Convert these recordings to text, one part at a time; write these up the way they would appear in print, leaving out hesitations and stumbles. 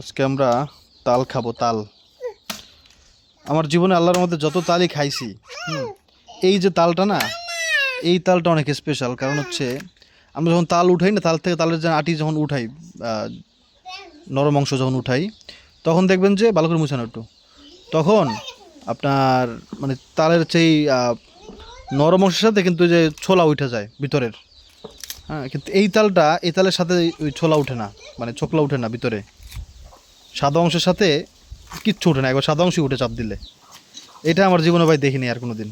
আজকে আমরা তাল খাবো। তাল আমার জীবনে আল্লাহর মধ্যে যত তালই খাইছি, এই যে তালটা না, এই তালটা অনেক স্পেশাল। কারণ হচ্ছে আমরা যখন তাল উঠাই না, তাল থেকে তালের যে আটি যখন উঠাই, নরম অংশ যখন উঠাই, তখন দেখবেন যে ভালো করে মুছানো একটু, তখন আপনার মানে তালের সেই নরম অংশের সাথে কিন্তু যে ছোলা উঠে যায় ভিতরের। হ্যাঁ, কিন্তু এই তালের সাথে ওই ছোলা উঠে না, মানে ছোকলা উঠে না ভিতরে, সাদা অংশের সাথে কিচ্ছু উঠে না, একবার সাদা অংশই উঠে চাপ দিলে। এটা আমার জীবনে ভাই দেখিনি আর কোনো দিন।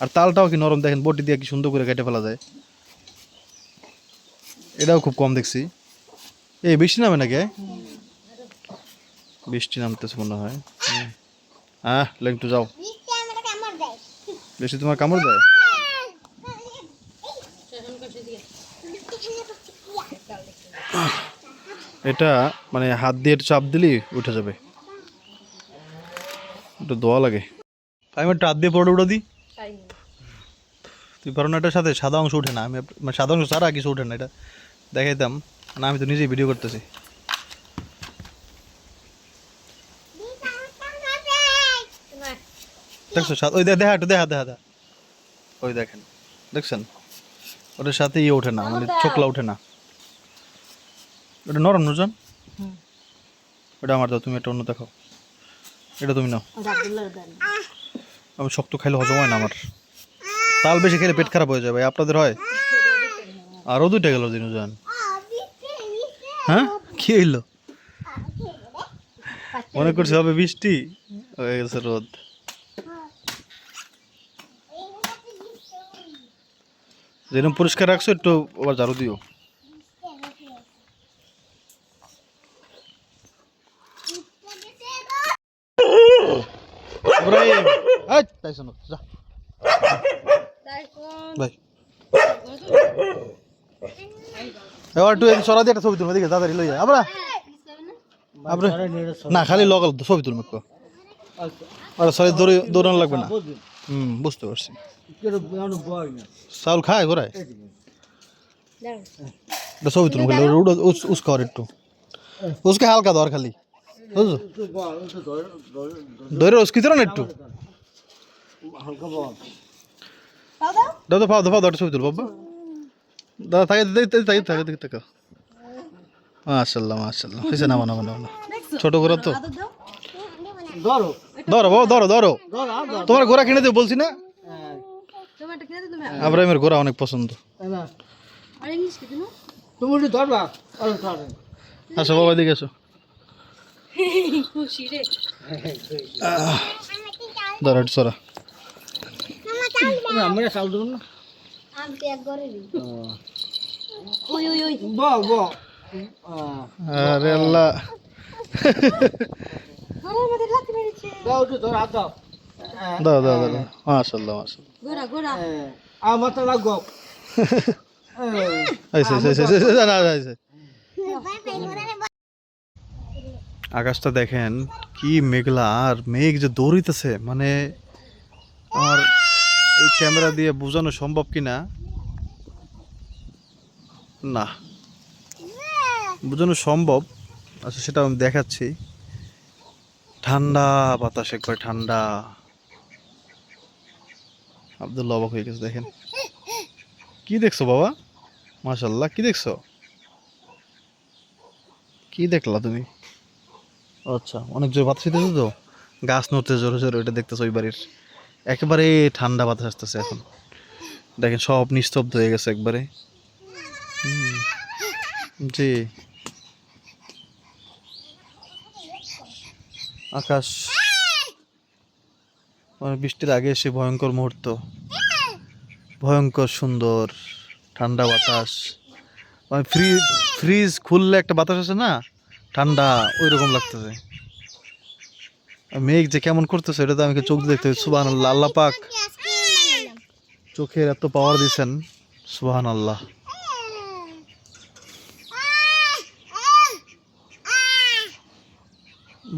আর তালটাও কি নরম, দেখেন বটি দিয়ে কি সুন্দর করে কেটে ফেলা যায়। এটাও খুব কম দেখছি। এই বৃষ্টি নামে নাকি? বৃষ্টি নামতেছে মনে হয়। হ্যাঁ, লেংটু যাও। বৃষ্টি তোমার কামড় দেয়? এটা মানে হাত দিয়ে একটু চাপ দিলেই উঠে যাবে, একটু দোয়া লাগে। আমি একটু হাত দিয়ে পরে উঠে দিই। তুই পারো না? এটার সাথে সাদা অংশ উঠে না, আমি মানে সাদা অংশ ছাড়া কিছু উঠে না, এটা দেখাইতাম না, আমি তো নিজেই ভিডিও করতেছি। দেখছো ওই দেখা একটু দেখা দেখা দেখা, ওই দেখেন, দেখছেন? ওটার সাথে ইয়ে ওঠে না, মানে চোখলা ওঠে না। ওটা নরম নুজন, ওটা আমার দাও, তুমি একটা অন্য দেখো, এটা তুমি নাও। আমি শক্ত খাইলে হজম হয় না আমার, তাল বেশি খেলে পেট খারাপ হয়ে যায় ভাই। আপনাদের হয়? আরও দুইটা গেল দিনুজান। হ্যাঁ, কি হইলো? মনে করছি হবে বৃষ্টি, হয়ে গেছে রোদ। যেরকম পরিষ্কার রাখছো একটু আবার ঝাড়ু দিও। ইব্রাহিম, এই তাই শোনো, যা ভাই। এবার একটু সরা দিয়ে একটা ছবি তুলবে, দিকে তাড়াতাড়ি লইয়া আমরা আপনি না, খালি লগল ছবি তুলবে একটু। আর সরি, দৌড়ানো লাগবে না। বুঝতে পারছি। চাউল খায় ঘোরায়, ছবি তুলুন খালি, উস্কাওয়ার একটু উস্কে হালকা দর খালি, বুঝছো? ধরে উস্কি না একটু, দাও তো, পাও দাও, পাও দাও, ছবি তুল বাবা। দাদা থাকে থাকে থাকে দেখে থাকে। মাশাল্লাহ মাশাল্লাহ, হয়েছে না? মানা মানা মানা, ছোট ঘোরা তো। ধরো বাবা, ধরো ধরো, তোমার ঘোড়া কিনে দেবো বলছি না? আব্রাহিমের ঘোড়া অনেক পছন্দ। আসো বাবা, এদিকে আসো। ধরো একটু সরা। আরে আল্লাহ, দাও দাও দাও, মাশাল্লাহ মাশাল্লাহ। আকাশটা দেখেন কি মেঘলা, আর মেঘ যে দৌড়িতেছে, মানে আমার এই ক্যামেরা দিয়ে বোঝানো সম্ভব কিনা, না বোঝানো সম্ভব। আচ্ছা, সেটা আমি দেখাচ্ছি। ঠান্ডা বাতাস, একবার ঠান্ডা। আব্দুল্লাহ অবাক হয়ে গেছে, দেখেন কি দেখছো বাবা? মাশাল্লাহ, কি দেখছো? কি দেখলা তুমি? আচ্ছা, অনেক জোর বাতাস দিতেছে তো, গাছ নড়তে জোরে জোরে, ওইটা দেখতেছো ওই বাড়ির। একেবারে ঠান্ডা বাতাস আসতেছে এখন, দেখেন সব নিস্তব্ধ হয়ে গেছে একবারে। জি, আকাশ মানে বৃষ্টির আগে এসে ভয়ঙ্কর মুহূর্ত, ভয়ঙ্কর সুন্দর ঠান্ডা বাতাস, মানে ফ্রিজ খুললে একটা বাতাস আছে না, ঠান্ডা, ওই রকম লাগতেছে। মেঘ যে কেমন করতেছে এটা তো আমি চোখ দিয়ে দেখতে, সুবহানাল্লাহ, আল্লাহ পাক চোখের এত পাওয়ার দিয়েছেন, সুবহানাল্লাহ।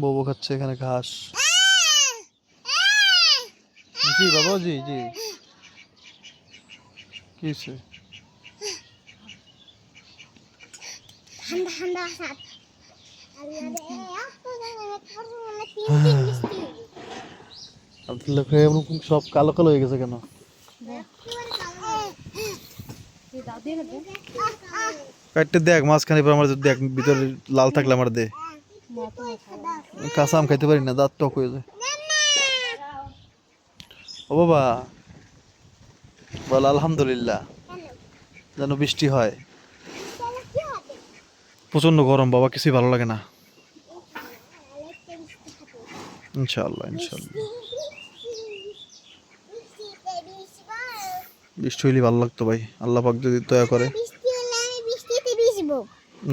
বউ খাচ্ছে এখানে ঘাস। জি বাবা, জি জি, কি হয়েছে? আব্দুল্লাহ ভাই এরকম সব কালো কালো হয়ে গেছে কেন? কাটতে দেখ মাঝখানে, পর আমার দেখ ভিতরে লাল থাকলে আমার দে। কাঁচা আম খাইতে পারি না, দাঁত টক হয়ে যায়। ও বাবা বল আলহামদুলিল্লাহ, যেন বৃষ্টি হয়। প্রচন্ড গরম বাবা, কিছুই ভালো লাগে না। ইনশাআল্লাহ ইনশাআল্লাহ বৃষ্টি হইলে ভালো লাগতো ভাই, আল্লাহ পাক যদি দয়া করে।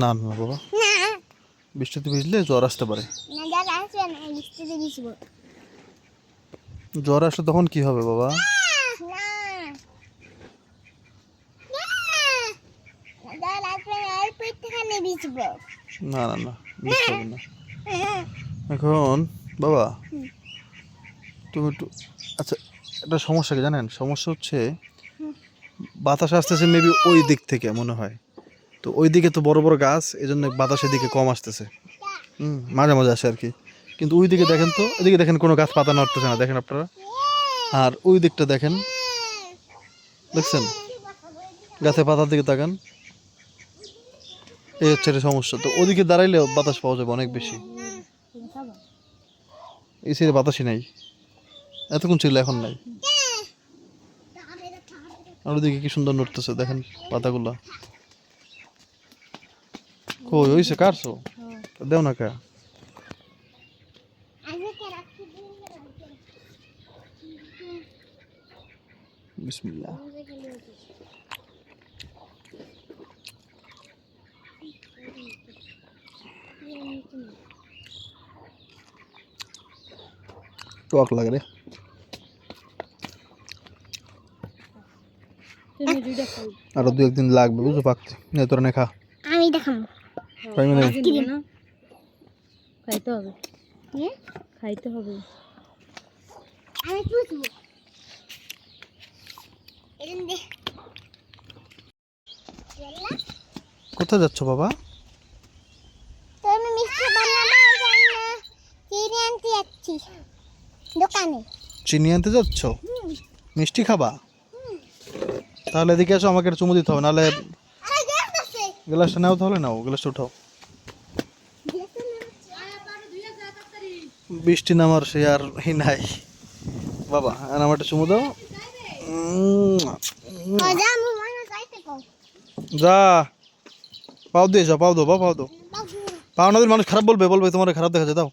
না না বাবা, বৃষ্টিতে ভিজলে জ্বর আসতে পারে। জ্বর আসলে তখন কি হবে বাবা? না না না, বুঝতে হবে না এখন বাবা। তুমি একটু, আচ্ছা একটা সমস্যা কি জানেন? সমস্যা হচ্ছে বাতাস আসতেছে মেবি ওই দিক থেকে মনে হয়, তো ওই দিকে তো বড় বড় গাছ, এই জন্য বাতাসের দিকে কম আসতেছে। মাঝে মাঝে আসে আর কি। কিন্তু ওই দিকে দেখেন তো, এদিকে দেখেন কোনো গাছ পাতা নড়তেছে না, দেখেন আপনারা। আর ওই দিকটা দেখেন, দেখছেন? গাছে পাতার দিকে তাকান, এই হচ্ছে একটা সমস্যা। তো ওদিকে দাঁড়াইলে বাতাস পাওয়া যাবে অনেক বেশি। এই সাইডে বাতাসই নাই, এতক্ষণ ছিল এখন নাই। আর ওদিকে কি সুন্দর নড়তেছে দেখেন পাতাগুলা। কই হইছে কাটছো? দেও না কা। বিসমিল্লাহ। টক লাগে রে। আরো দু একদিন লাগবে বুঝো পাকতে। নে তোরা নে খা। আমি দেখাম। তাই মানে খাইতে হবে। খাইতে হবে। আমি পুষবো। এদিন দে। কোথায় যাচ্ছ বাবা? তুমি মিষ্টি বানাবা চিনি আনতে যাচ্ছি দোকানে। চিনি আনতে যাচ্ছ? মিষ্টি খাবা? তাহলে এদিকে এসো, আমাকে একটা চুমু দিতে হবে, নাহলে গ্লাসটা নাও, তাহলে নাও গ্লাসটা উঠাও। বৃষ্টি নামার সে আর নাই বাবা, আর আমার একটা চুমু দাও। যা পাও দিয়ে যাও, পাও দো বা পাও দো। পাও না দিলে মানুষ খারাপ বলবে, বলবে তোমার খারাপ দেখা যায়। দাও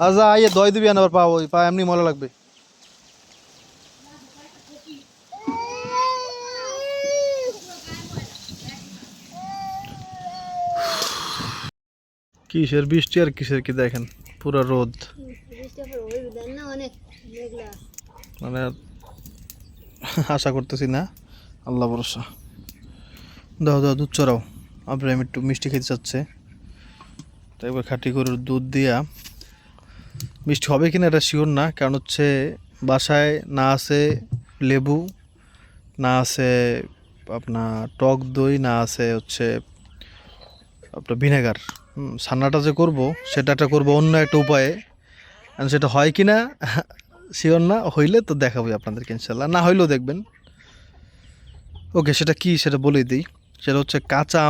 আচ্ছা আইয়ে দই দিবি আবার, পাও ওই পা এমনি মজা লাগবে। কিসের বৃষ্টি আর কিসের কি দেখেন, পুরো রোদ। মানে আশা করতেছি না, আল্লাহ ভরসা। দাও দাও দুধ চড়াও, আব্রাহিম একটু মিষ্টি খেতে চাচ্ছে। তাই এবার খাঁটি গরুর দুধ দিয়া, মিষ্টি হবে কিনা এটা শিওর না, কারণ হচ্ছে বাসায় না আছে লেবু, না আছে আপনার টক দই, না আছে হচ্ছে আপনার ভিনেগার। ছানাটা যে করব সেটা একটা করবো অন্য একটা উপায়ে, সেটা হয় কি না শিওর না। হইলে তো দেখাবো আপনাদেরকে ইনশাল্লাহ, না হইলেও দেখবেন। ওকে, সেটা কি সেটা বলেই দিই। সেটা হচ্ছে কাঁচা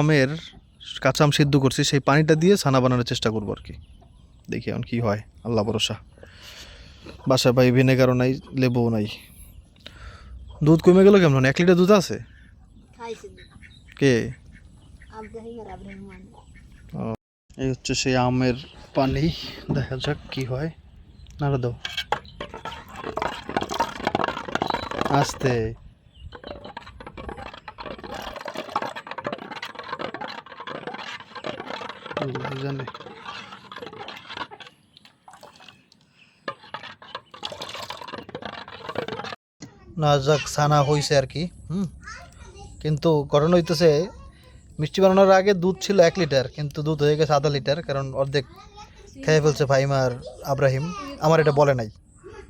আম সিদ্ধ করছি, সেই পানিটা দিয়ে ছানা বানানোর চেষ্টা করবো আর কি। দেখি এখন কী হয়, আল্লাহ ভরসা। বাসায় ভাই ভিনেগারও নাই, লেবুও নাই। দুধ কমে গেল কেমন? 1 লিটার দুধ আছে। কে? এই হচ্ছে সেই আমের পানি, দেখা যাক কি হয়। নাড়া দাও আস্তে। জানে না যাক, ছানা হয়েছে আর কি। কিন্তু ঘটনা হইতেছে, মিষ্টি বানানোর আগে দুধ ছিল 1 লিটার, কিন্তু দুধ হয়ে গেছে আধা লিটার, কারণ অর্ধেক খেয়ে ফেলছে ফাহিম আর আব্রাহিম। আমার এটা বলে নাই,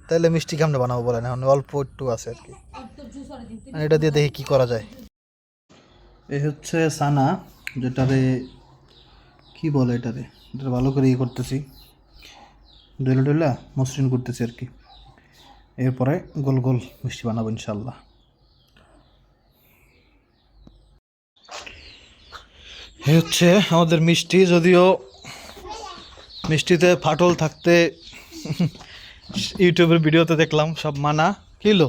তাহলে মিষ্টি কেমনে বানাবো বলে না, অল্প একটু আছে আর কি। এটা দিয়ে দেখি কি করা যায়। এই হচ্ছে সানা, যেটারে কি বলে এটারে, এটা ভালো করে ইয়ে করতেছি, ডলে ডলে মসৃণ করতেছি আর কি। এরপরে গোল গোল মিষ্টি বানাবো ইনশাল্লাহ। এই হচ্ছে আমাদের মিষ্টি, যদিও মিষ্টিতে ফাটল থাকতে ইউটিউবের ভিডিওতে দেখলাম সব মানা কিলো,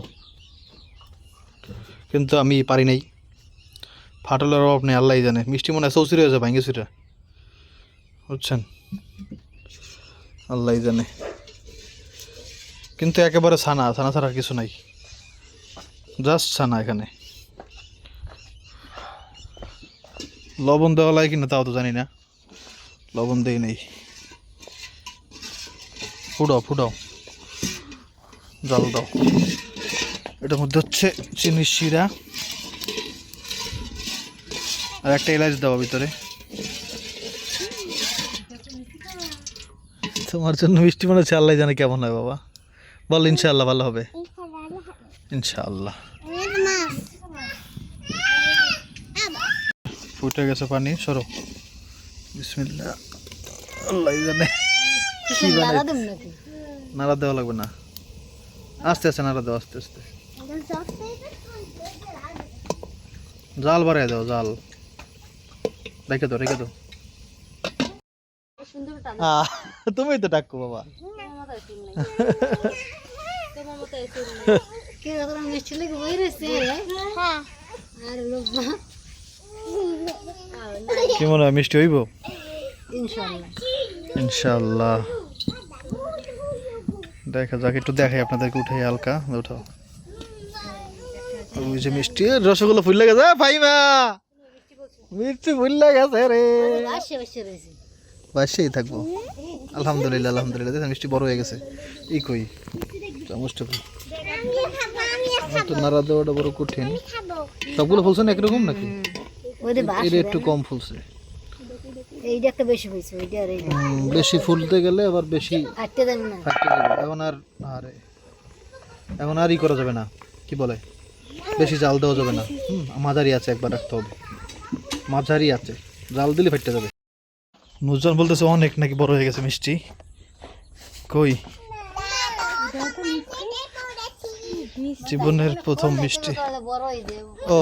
কিন্তু আমি পারি নাই। ফাটলের অভাব নেই, আল্লাহ জানে। মিষ্টি মনে হয় চৌচির হয়েছে, ভাঙ্গে চুরা, বুঝছেন, আল্লাহ জানে। কিন্তু একেবারে ছানা, ছানা ছাড়া আর কিছু নাই, জাস্ট ছানা। এখানে লবণ দেওয়া লাগে কিনা তাও তো জানি না, লবণ দেই নেই। ফুটাও ফুটাও, জল দাও। এটার মধ্যে হচ্ছে চিনির শিরা আর একটা এলাচ দেওয়া ভিতরে। তোমার জন্য মিষ্টি মনে হচ্ছে, আল্লাহ জানে কেমন হয় বাবা। বল ইনশাআল্লাহ ভালো হবে, ইনশাআল্লাহ। ফুটে গেছে পানি, সরো। বিসমিল্লাহ, আল্লাহ জানে কি বানাই। নাড়া দেওয়া লাগবে না, আস্তে আস্তে নাড়া দাও, আস্তে আস্তে। জাল বাড়াই দাও, জাল রেখে দাও, রেখে দাও। তুমি তো ডাকো বাবা। কি মনে হয় মিষ্টি হইব? ইনশাল্লাহ দেখা যাক, একটু দেখাই আপনাদেরকে, উঠাই হালকা উঠাও। ওই যে মিষ্টি রসগোল্লা ফুললে গেছে ভাইমা, মিষ্টি ফুললে গেছে রে, বাসেই থাকবো। আলহামদুলিল্লাহ আলহামদুলিল্লাহ, দেখেন মিষ্টি বড় হয়ে গেছে। ই কই চামচটা, তো নাড়া দেওয়াটা বড় কঠিন। সবগুলো ফুলছে না একরকম নাকি? এটা একটু কম ফুলছে, বেশি ফুলতে গেলে আবার বেশি ফাটতে যাবে। এখন আর ই করা যাবে না, কি বলে, বেশি জাল দেওয়া যাবে না। মাঝারি আছে, একবার রাখতে হবে, মাঝারি আছে, জাল দিলে ফাটতে যাবে। নুরজান বলতেছে অনেক নাকি বড় হয়ে গেছে মিষ্টি। কই জীবনের প্রথম মিষ্টি। ও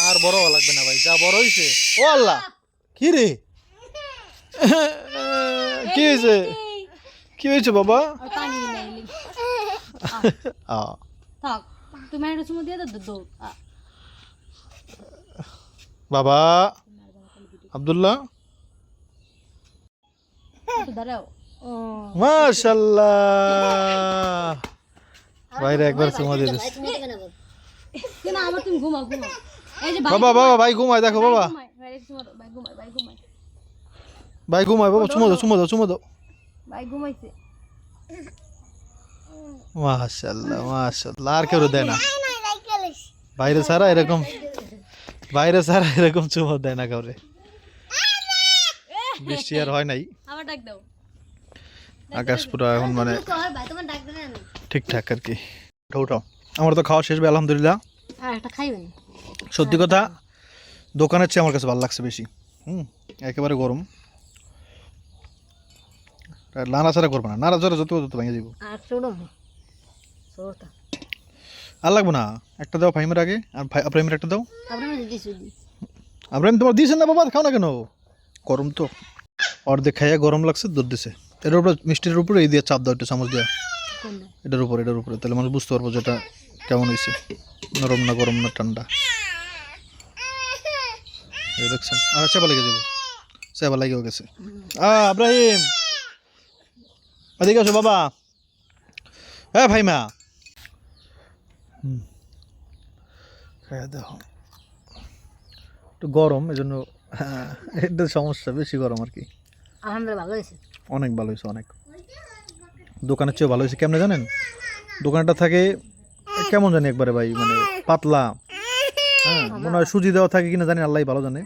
আর বড় হওয়া লাগবে না ভাই, যা বড় হয়েছে। ও আল্লাহ, কি রে, কি হয়েছে, কি হয়েছে বাবা? বাবা আব্দুল্লাহ, মাশাআল্লাহ, বাইরে একবার চুমা দিয়ে দিস। বাবা বাবা ভাই ঘুমায়, দেখো বাবা, ভাই ঘুমায় বাবা, চুমো দাও, চুমো দাও, চুমো দাও। মাশাআল্লাহ মাশাআল্লাহ, আর কেউ দেয় না বাইরে ছাড়া এরকম, বাইরে ছাড়া এরকম চুমো দেয় না কাউরে। বৃষ্টি আর হয় নাই, আকাশ পুরো এখন মানে ঠিকঠাক আর কি। ওটাও আমার তো খাওয়া শেষ, আলহামদুলিল্লাহ। সত্যি কথা, দোকানের চেয়ে আমার কাছে ভালো লাগছে বেশি। একেবারে গরম, নাড়াচাড়া করবো না, নাড়াচাড়া যত যত ভেঙে যাবো। আর লাগবো না, একটা দাও ফাইমের আগে, আর আব্রাহিমের একটা দাও। আব্রাহিম তোমার দিয়েছেন না বাবা, খাও না কেন, গরম তো। অর্ধেক খাইয়া গরম লাগছে, দুধ দিছে। এটার উপরে মিষ্টির উপরে এই দিয়ে চাপ দাও, একটু চামচ দেওয়া, এটার উপরে, এটার উপরে, তাহলে মানুষ বুঝতে পারবো যেটা কেমন হয়েছে, নরম না গরম না ঠান্ডা। দেখছেন, আর চেপা লেগে যাবো, চেপা লেগেও গেছে। আব্রাহিম এদিকে আসো বাবা। হ্যাঁ ভাইমা, দেখো একটু গরম, এই জন্য এটা সমস্যা, বেশি গরম আর কি। অনেক ভালো হয়েছে, অনেক, দোকানের চেয়েও ভালো হয়েছে। কেমনে জানেন, দোকানটা থাকে কেমন জানি একবারে ভাই, মানে পাতলা। হ্যাঁ, মনে হয় সুজি দেওয়া থাকে কিনা জানি, আল্লাহ ভালো জানে।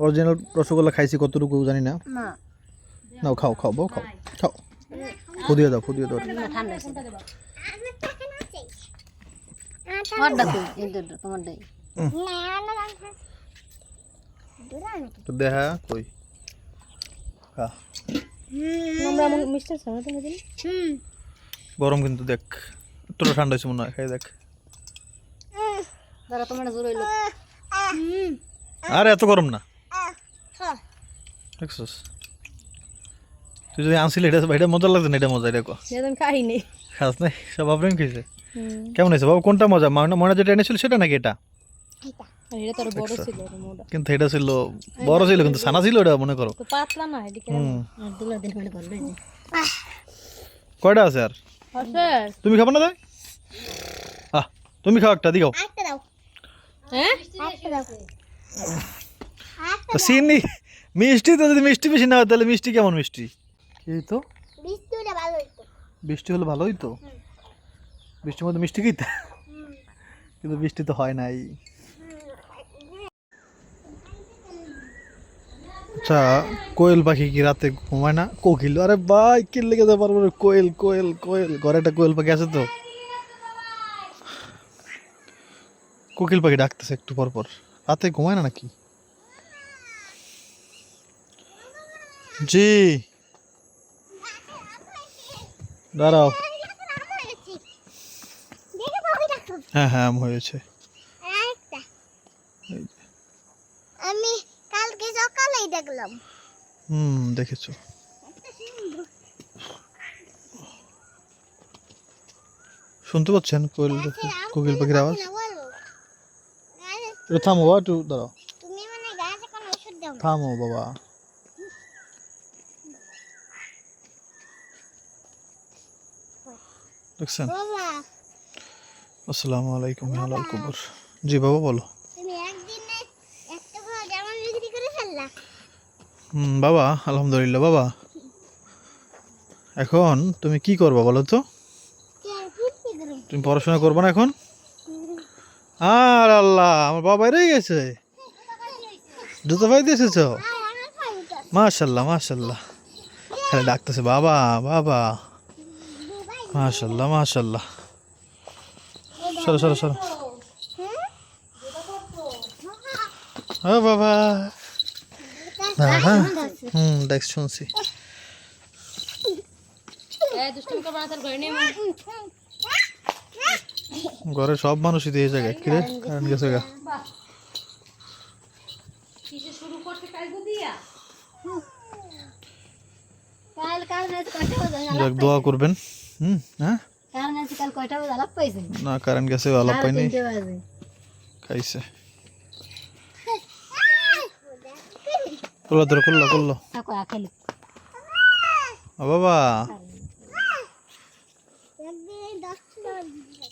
অরিজিনাল রসগোল্লা খাইছি কতটুকু জানি না। নাও খাও, খাও বউ, খাও, খাও, ফুদিয়ে দাও, ফুদিয়ে দাও। তো দেখা কই খা আমরা মিস্টার সামনে দিন গরম কিন্তু দেখ তোরা ঠান্ডা হয়েছে মনে হয় খাই দেখ দাঁড়া তোমার জোর হইলো আরে এত গরম না দেখছস তুই যদি আনছিলি এটা মজা লাগছে না এটা মজা এটা কো সেদিন খাইনি খাস নাই সব আপনি খেয়েছে কেমন হয়েছে বাবু কোনটা মজা মনে যেটা এনেছিল সেটা নাকি এটা এটা তোর বড় ছিল মোটা কিন্তু এটা ছিল বড় ছিল কিন্তু ছানা ছিল এটা মনে করো তো পাতলা না এদিকে দুলা দিন মানে ভালো হইছে কয়টা আছে আর আছে তুমি খাবো না তাই তুমি খাও একটা দিও আটটা দাও হ্যাঁ আটটা দাও তো চিনি মিষ্টি তো যদি মিষ্টি বেশি না হয় তাহলে মিষ্টি কেমন মিষ্টি এই তো বৃষ্টি হলে ভালো হইতো বৃষ্টি হলে ভালো হইতো বৃষ্টির মধ্যে মিষ্টি খেতে কিন্তু বৃষ্টি তো হয় নাই আচ্ছা কোয়েল পাখি কি রাতে ঘুমায় না কোকিল আরে ভাই কি লেগে যেতে পারবো কোয়েল কোয়েল কোয়েল ঘরে একটা কোয়েল পাখি আছে তো কোকিল পাখি ডাকতেছে একটু পর পর রাতে ঘুমায় না নাকি জি দাঁড়াও হ্যাঁ হ্যাঁ আম হয়েছে আমি কালকে সকালেই দেখলাম দেখেছো শুনতে পাচ্ছেন কোয়েল কোকিল পাখির আওয়াজ একটু থামো বাবা একটু দাঁড়াও তুমি মানে গাছে কোনো ওষুধ দাও থামো বাবা দেখছেন বাবা আসসালামু আলাইকুম হালাল কবর জি বাবা বলো তুমি একদিনে একটা বড় জামা বিক্রি করে ফেললা বাবা আলহামদুলিল্লাহ বাবা এখন তুমি কি করবা বলো তো তুমি পড়াশোনা করবে না এখন আর আল্লাহ আমার বাবা বাইরে গেছে জুতো পাই দিয়ে এসেছ মাশাল্লাহ মাশাল্লাহ খালি ডাকতেছে বাবা বাবা মাশাল্লাহ মাশাল্লাহ সরো সরো সরো ও বাবা দেখ শুনছি ঘরে সব মানুষই দিয়ে জায়গায় কিরে কারণ গেছে গা যাক দোয়া করবেন হ্যাঁ না কারেন্ট গেছে আলাপ পাইনি খাইছে করলো ধরো করলো করলো বাবা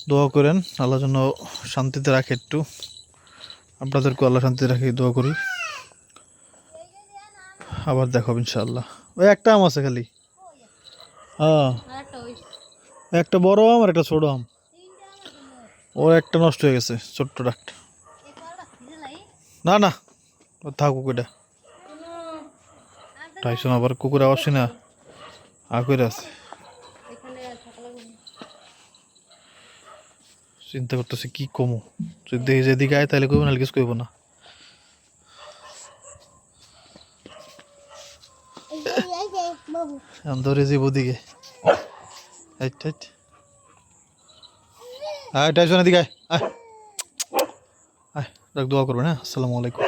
দোয়া করেন আল্লাহ যেন শান্তিতে রাখে একটু আপনাদেরকে আল্লাহ শান্তিতে রাখে দোয়া করি আবার দেখো ইনশাআল্লাহ ওই একটা আম আছে খালি হ্যাঁ একটা বড় আম আর একটা ছোট আম ওর একটা নষ্ট হয়ে গেছে ছোট্ট একটা না না থাকুক এটা টাইসন আবার কুকুর আওয়াজ না আকুরে আছে চিন্তা করতেছে কি কমু যদি যেদিকে আয় তাহলে কইব না কিছু কইব না আমি ধরে যাবো দিকে আয় টাইসন এদিকে আয় আয় দোয়া করবেন হ্যাঁ আসসালামু আলাইকুম